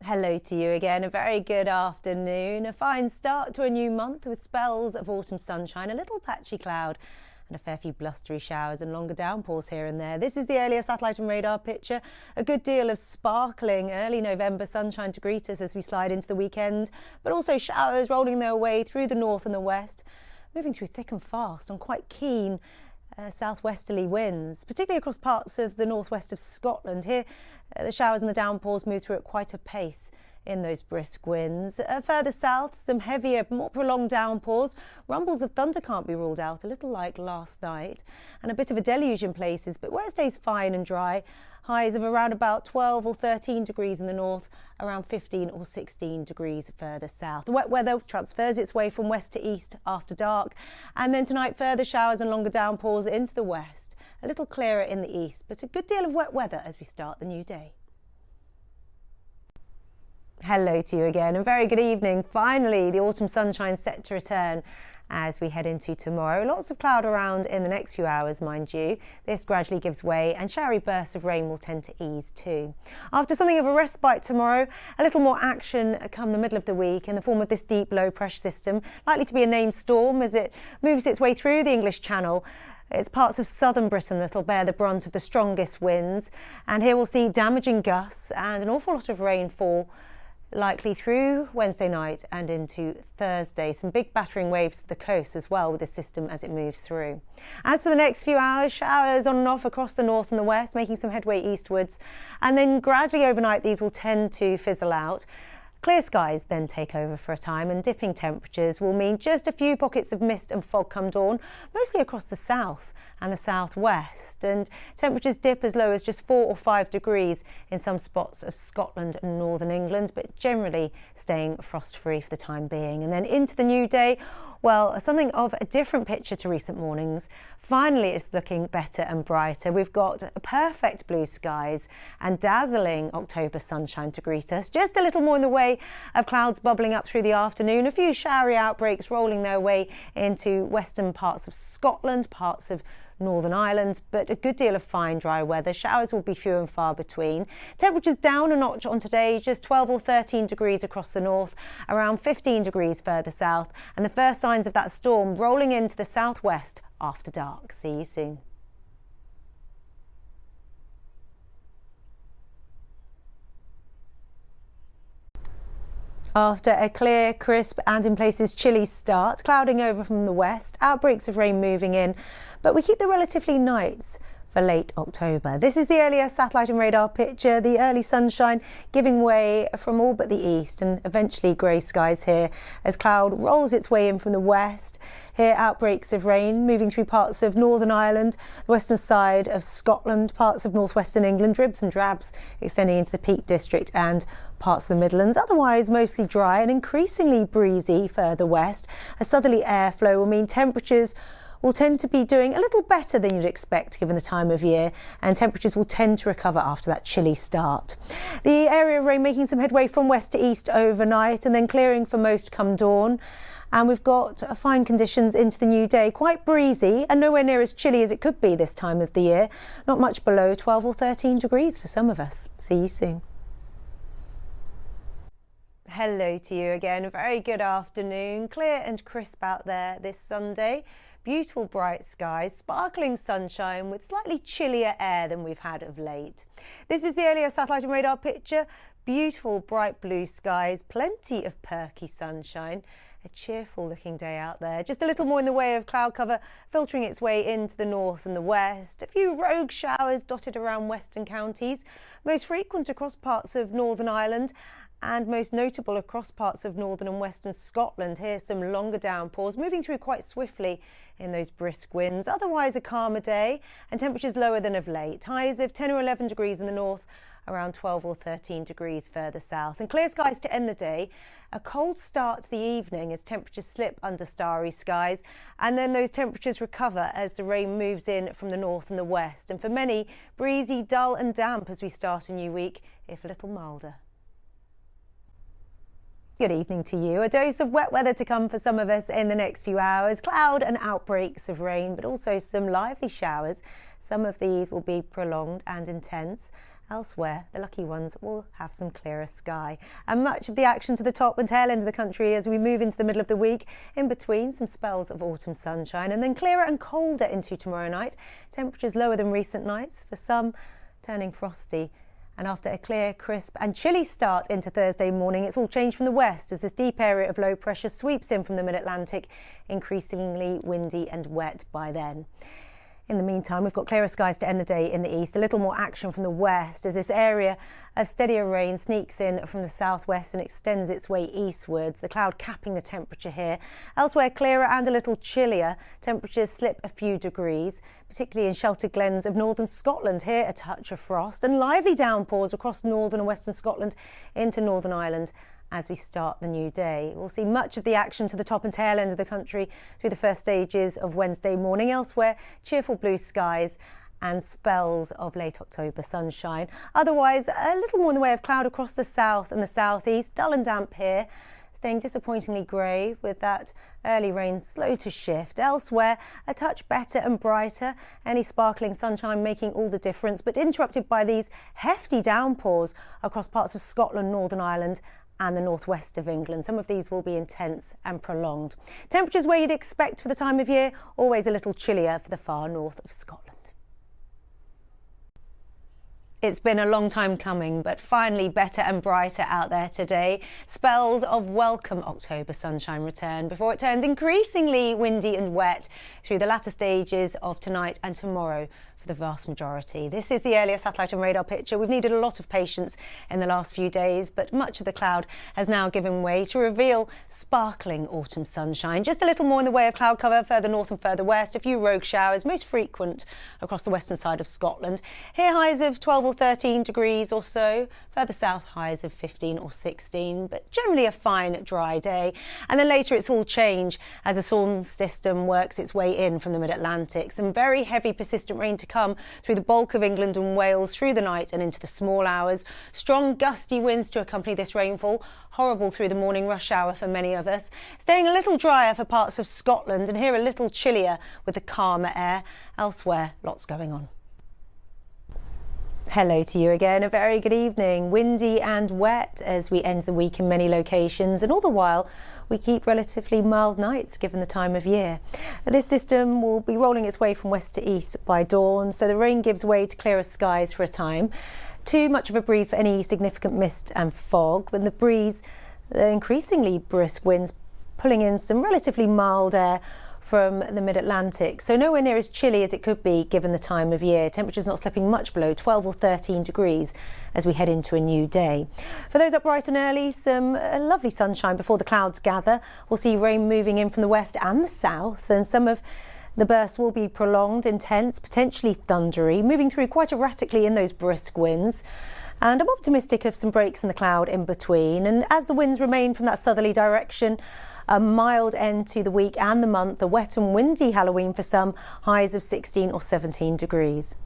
Hello to you again. A very good afternoon. A fine start to a new month with spells of autumn sunshine, a little patchy cloud and a fair few blustery showers and longer downpours here and there. This is the earlier satellite and radar picture. A good deal of sparkling early November sunshine to greet us as we slide into the weekend, but also showers rolling their way through the north and the west, moving through thick and fast on quite keen southwesterly winds, particularly across parts of the northwest of Scotland. Here, the showers and the downpours move through at quite a pace in those brisk winds. Further south, some heavier, more prolonged downpours. Rumbles of thunder can't be ruled out, a little like last night, and a bit of a deluge in places, but where it stays fine and dry. Highs of around about 12 or 13 degrees in the north, around 15 or 16 degrees further south. The wet weather transfers its way from west to east after dark, and then tonight further showers and longer downpours into the west. A little clearer in the east, but a good deal of wet weather as we start the new day. Hello to you again, and very good evening. Finally, the autumn sunshine set to return as we head into tomorrow. Lots of cloud around in the next few hours, mind you. This gradually gives way and showery bursts of rain will tend to ease too. After something of a respite tomorrow, a little more action come the middle of the week in the form of this deep low pressure system, likely to be a named storm as it moves its way through the English Channel. It's parts of southern Britain that'll bear the brunt of the strongest winds, and here we'll see damaging gusts and an awful lot of rainfall likely through Wednesday night and into Thursday. Some big battering waves for the coast as well with the system as it moves through. As for the next few hours, showers on and off across the north and the west, making some headway eastwards, and then gradually overnight these will tend to fizzle out. Clear skies then take over for a time, and dipping temperatures will mean just a few pockets of mist and fog come dawn, mostly across the south and the southwest, and temperatures dip as low as just 4 or 5 degrees in some spots of Scotland and northern England, but generally staying frost-free for the time being. And then into the new day, well, something of a different picture to recent mornings. Finally, it's looking better and brighter. We've got perfect blue skies and dazzling October sunshine to greet us. Just a little more in the way of clouds bubbling up through the afternoon. A few showery outbreaks rolling their way into western parts of Scotland, parts of Northern Ireland, but a good deal of fine dry weather. Showers will be few and far between. Temperatures down a notch on today, just 12 or 13 degrees across the north, around 15 degrees further south, and the first signs of that storm rolling into the southwest after dark. See you soon. After a clear, crisp and in places chilly start, clouding over from the west, outbreaks of rain moving in, but we keep the relatively nights for late October. This is the earlier satellite and radar picture, the early sunshine giving way from all but the east and eventually grey skies here as cloud rolls its way in from the west. Here outbreaks of rain moving through parts of Northern Ireland, the western side of Scotland, parts of northwestern England, dribs and drabs extending into the Peak District and parts of the Midlands. Otherwise mostly dry and increasingly breezy further west. A southerly airflow will mean temperatures will tend to be doing a little better than you'd expect given the time of year, and temperatures will tend to recover after that chilly start. The area of rain making some headway from west to east overnight and then clearing for most come dawn. And we've got fine conditions into the new day, quite breezy and nowhere near as chilly as it could be this time of the year. Not much below 12 or 13 degrees for some of us. See you soon. Hello to you again. A very good afternoon. Clear and crisp out there this Sunday. Beautiful bright skies, sparkling sunshine with slightly chillier air than we've had of late. This is the earlier satellite and radar picture. Beautiful bright blue skies, plenty of perky sunshine. A cheerful looking day out there. Just a little more in the way of cloud cover filtering its way into the north and the west. A few rogue showers dotted around western counties, most frequent across parts of Northern Ireland and most notable across parts of northern and western Scotland. Here's some longer downpours moving through quite swiftly in those brisk winds. Otherwise a calmer day and temperatures lower than of late. Highs of 10 or 11 degrees in the north, around 12 or 13 degrees further south. And clear skies to end the day. A cold start to the evening as temperatures slip under starry skies, and then those temperatures recover as the rain moves in from the north and the west. And for many, breezy, dull and damp as we start a new week, if a little milder. Good evening to you. A dose of wet weather to come for some of us in the next few hours. Cloud and outbreaks of rain, but also some lively showers. Some of these will be prolonged and intense. Elsewhere, the lucky ones will have some clearer sky. And much of the action to the top and tail end of the country as we move into the middle of the week. In between, some spells of autumn sunshine and then clearer and colder into tomorrow night. Temperatures lower than recent nights, for some turning frosty. And after a clear, crisp and chilly start into Thursday morning, it's all changed from the west as this deep area of low pressure sweeps in from the mid-Atlantic, increasingly windy and wet by then. In the meantime, we've got clearer skies to end the day in the east, a little more action from the west as this area of steadier rain sneaks in from the southwest and extends its way eastwards, the cloud capping the temperature here. Elsewhere, clearer and a little chillier. Temperatures slip a few degrees, particularly in sheltered glens of northern Scotland. Here, a touch of frost and lively downpours across northern and western Scotland into Northern Ireland. As we start the new day, we'll see much of the action to the top and tail end of the country through the first stages of Wednesday morning. Elsewhere, cheerful blue skies and spells of late October sunshine. Otherwise, a little more in the way of cloud across the south and the southeast. Dull and damp here, staying disappointingly grey with that early rain slow to shift. Elsewhere, a touch better and brighter, any sparkling sunshine making all the difference, but interrupted by these hefty downpours across parts of Scotland, Northern Ireland and the northwest of England. Some of these will be intense and prolonged. Temperatures where you'd expect for the time of year, always a little chillier for the far north of Scotland. It's been a long time coming, but finally better and brighter out there today. Spells of welcome October sunshine return before it turns increasingly windy and wet through the latter stages of tonight and tomorrow for the vast majority. This is the earlier satellite and radar picture. We've needed a lot of patience in the last few days, but much of the cloud has now given way to reveal sparkling autumn sunshine. Just a little more in the way of cloud cover further north and further west. A few rogue showers, most frequent across the western side of Scotland. Here highs of 12 or 13 degrees or so. Further south highs of 15 or 16, but generally a fine dry day. And then later it's all change as a storm system works its way in from the mid-Atlantic. Some very heavy persistent rain to come through the bulk of England and Wales through the night and into the small hours. Strong gusty winds to accompany this rainfall. Horrible through the morning rush hour for many of us. Staying a little drier for parts of Scotland and here a little chillier with the calmer air. Elsewhere, lots going on. Hello to you again, a very good evening. Windy and wet as we end the week in many locations, and all the while we keep relatively mild nights given the time of year. This system will be rolling its way from west to east by dawn, so the rain gives way to clearer skies for a time. Too much of a breeze for any significant mist and fog, when the breeze, the increasingly brisk winds pulling in some relatively mild air from the mid-Atlantic, so nowhere near as chilly as it could be given the time of year. Temperatures not slipping much below 12 or 13 degrees as we head into a new day. For those up bright and early, some lovely sunshine before the clouds gather. We'll see rain moving in from the west and the south, and some of the bursts will be prolonged, intense, potentially thundery, moving through quite erratically in those brisk winds. And I'm optimistic of some breaks in the cloud in between. And as the winds remain from that southerly direction, a mild end to the week and the month, a wet and windy Halloween for some, highs of 16 or 17 degrees.